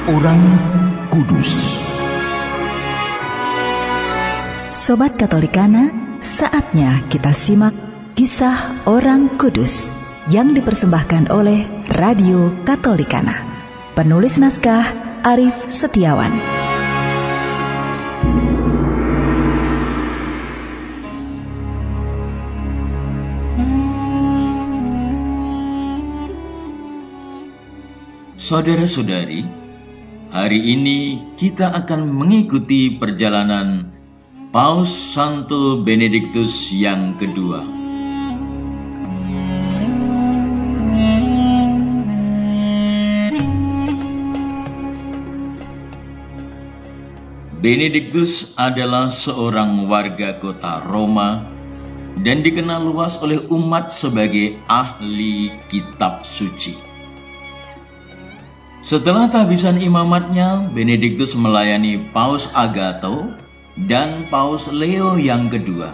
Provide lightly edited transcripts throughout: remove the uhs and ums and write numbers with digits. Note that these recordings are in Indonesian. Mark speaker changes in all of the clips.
Speaker 1: Orang Kudus.
Speaker 2: Sobat Katolikana, saatnya kita simak kisah orang kudus yang dipersembahkan oleh Radio Katolikana. Penulis naskah Arif Setiawan.
Speaker 3: Saudara-saudari, hari ini kita akan mengikuti perjalanan Paus Santo Benediktus yang kedua. Benediktus adalah seorang warga kota Roma dan dikenal luas oleh umat sebagai ahli kitab suci. Setelah kehabisan imamatnya, Benediktus melayani Paus Agato dan Paus Leo yang kedua.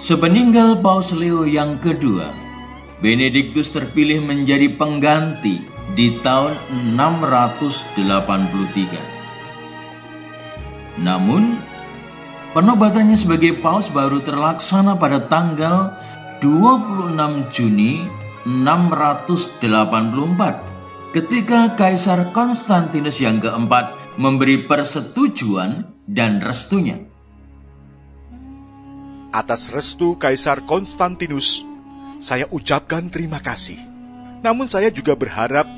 Speaker 3: Sepeninggal Paus Leo yang kedua, Benediktus terpilih menjadi pengganti di tahun 683. Namun, penobatannya sebagai Paus baru terlaksana pada tanggal 26 Juni 684. Ketika Kaisar Konstantinus yang keempat memberi persetujuan dan restunya.
Speaker 1: Atas restu Kaisar Konstantinus, saya ucapkan terima kasih. Namun saya juga berharap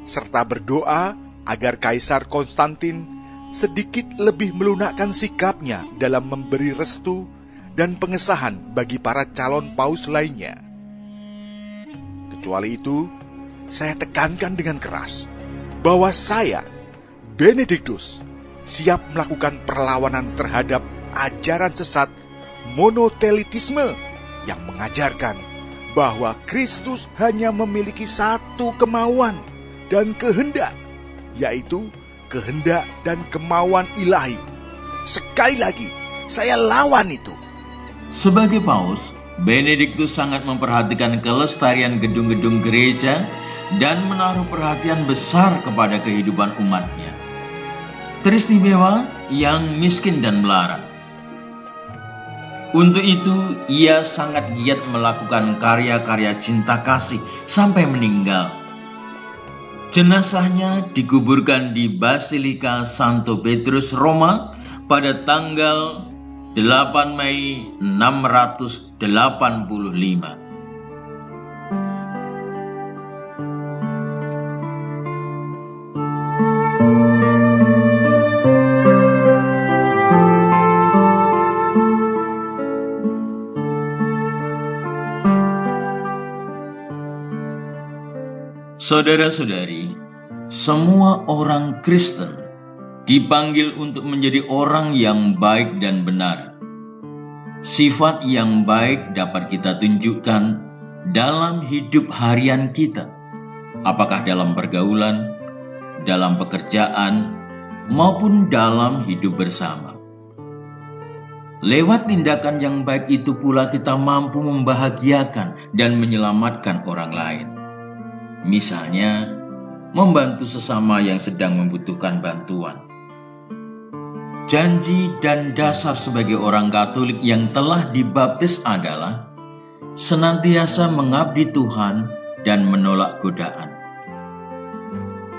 Speaker 1: serta berdoa agar Kaisar Konstantin sedikit lebih melunakkan sikapnya dalam memberi restu dan pengesahan bagi para calon paus lainnya. Kecuali itu, saya tekankan dengan keras bahwa saya, Benediktus, siap melakukan perlawanan terhadap ajaran sesat monotelitisme yang mengajarkan bahwa Kristus hanya memiliki satu kemauan dan kehendak, yaitu kehendak dan kemauan ilahi. Sekali lagi, saya lawan itu.
Speaker 3: Sebagai Paus, Benediktus sangat memperhatikan kelestarian gedung-gedung gereja dan menaruh perhatian besar kepada kehidupan umatnya, teristimewa yang miskin dan melarat. Untuk itu, ia sangat giat melakukan karya-karya cinta kasih sampai meninggal. Jenazahnya dikuburkan di Basilika Santo Petrus, Roma pada tanggal 8 Mei 685. Saudara-saudari, semua orang Kristen dipanggil untuk menjadi orang yang baik dan benar. Sifat yang baik dapat kita tunjukkan dalam hidup harian kita, apakah dalam pergaulan, dalam pekerjaan, maupun dalam hidup bersama. Lewat tindakan yang baik itu pula kita mampu membahagiakan dan menyelamatkan orang lain. Misalnya, membantu sesama yang sedang membutuhkan bantuan. Janji dan dasar sebagai orang Katolik yang telah dibaptis adalah senantiasa mengabdi Tuhan dan menolak godaan.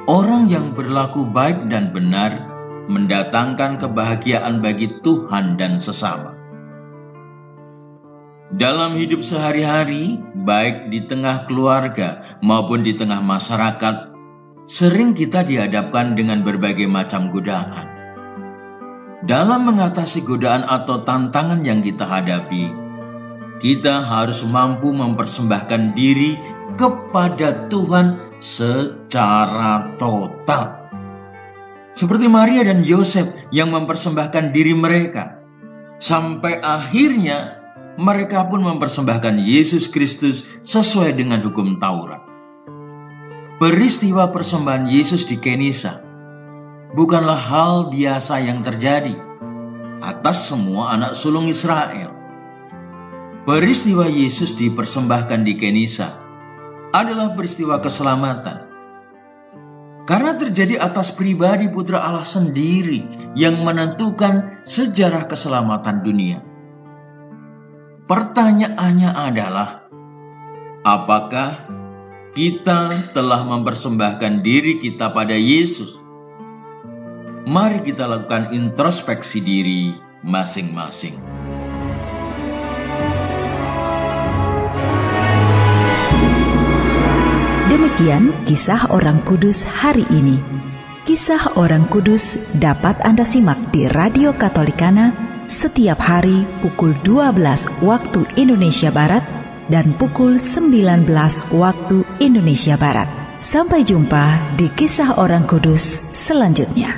Speaker 3: Orang yang berlaku baik dan benar mendatangkan kebahagiaan bagi Tuhan dan sesama. Dalam hidup sehari-hari, baik di tengah keluarga maupun di tengah masyarakat, sering kita dihadapkan dengan berbagai macam godaan. Dalam mengatasi godaan atau tantangan yang kita hadapi, kita harus mampu mempersembahkan diri kepada Tuhan secara total. Seperti Maria dan Yosef yang mempersembahkan diri mereka, sampai akhirnya mereka pun mempersembahkan Yesus Kristus sesuai dengan hukum Taurat. Peristiwa persembahan Yesus di Kenisa bukanlah hal biasa yang terjadi atas semua anak sulung Israel. Peristiwa Yesus dipersembahkan di Kenisa adalah peristiwa keselamatan. Karena terjadi atas pribadi Putra Allah sendiri yang menentukan sejarah keselamatan dunia. Pertanyaannya adalah, apakah kita telah mempersembahkan diri kita pada Yesus? Mari kita lakukan introspeksi diri masing-masing.
Speaker 2: Demikian kisah orang kudus hari ini. Kisah orang kudus dapat Anda simak di Radio Katolikana setiap hari pukul 12 waktu Indonesia Barat dan pukul 19 waktu Indonesia Barat. Sampai jumpa di kisah orang kudus selanjutnya.